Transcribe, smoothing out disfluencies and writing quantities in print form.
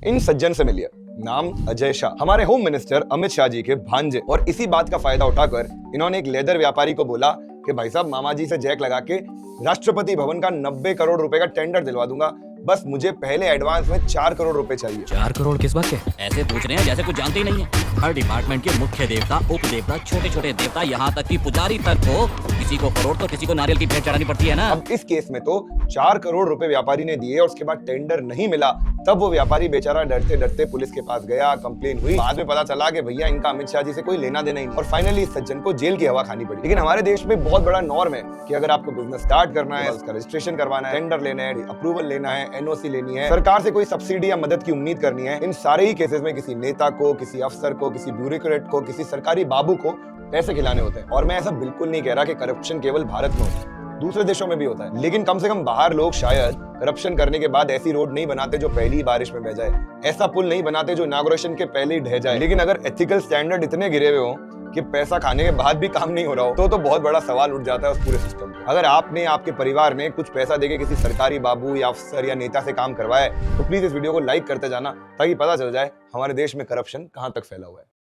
इन सज्जन से मिलिए। नाम अजय शाह, हमारे होम मिनिस्टर अमित शाह जी के भांजे। और इसी बात का फायदा उठाकर इन्होंने एक लेदर व्यापारी को बोला कि भाई साहब, मामा जी से जैक लगा के राष्ट्रपति भवन का 90 करोड़ रुपए का टेंडर दिलवा दूंगा, बस मुझे पहले एडवांस में 4 करोड़ रुपए चाहिए। 4 करोड़ किस बात के? ऐसे पूछ रहे हैं जैसे कुछ जानते ही नहीं है। हर डिपार्टमेंट के मुख्य देवता, उप देवता, छोटे छोटे देवता, यहाँ तक कि पुजारी तक को किसी को करोड़ तो किसी को नारियल की भेंट चढ़ानी पड़ती है ना। अब इस केस में तो 4 करोड़ रुपए व्यापारी ने दिए और उसके बाद टेंडर नहीं मिला। तब वो व्यापारी बेचारा डरते डरते पुलिस के पास गया, कंप्लेन हुई। बाद में पता चला कि भैया इनका अमित शाह जी से कोई लेना देना ही नहीं। और फाइनली इस सज्जन को जेल की हवा खानी पड़ी। लेकिन हमारे देश में बहुत बड़ा नॉर्म है कि अगर आपको बिजनेस स्टार्ट करना है, उसका रजिस्ट्रेशन करवाना है, टेंडर लेना है, अप्रूवल लेना है, एनओसी लेनी है, सरकार से कोई सब्सिडी या मदद की उम्मीद करनी है, इन सारे ही केसेस में किसी नेता को, किसी अफसर को, किसी ब्यूरोक्रेट को, किसी सरकारी बाबू को पैसे खिलाने होते हैं। और मैं ऐसा बिल्कुल नहीं कह रहा कि करप्शन केवल भारत में होता है, दूसरे देशों में भी होता है। लेकिन कम से कम बाहर लोग शायद करप्शन करने के बाद ऐसी रोड नहीं बनाते जो पहली बारिश में बह जाए, ऐसा पुल नहीं बनाते जो इनॉग्रेशन के पहले ही ढह जाए। लेकिन अगर एथिकल स्टैंडर्ड इतने गिरे हुए हो कि पैसा खाने के बाद भी काम नहीं हो रहा हो, तो बहुत बड़ा सवाल उठ जाता है उस पूरे सिस्टम पे। अगर आपने, आपके परिवार ने कुछ पैसा देके किसी सरकारी बाबू या अफसर या नेता से काम करवाया है, तो प्लीज इस वीडियो को लाइक करते जाना ताकि पता चल जाए हमारे देश में करप्शन कहां तक फैला हुआ है।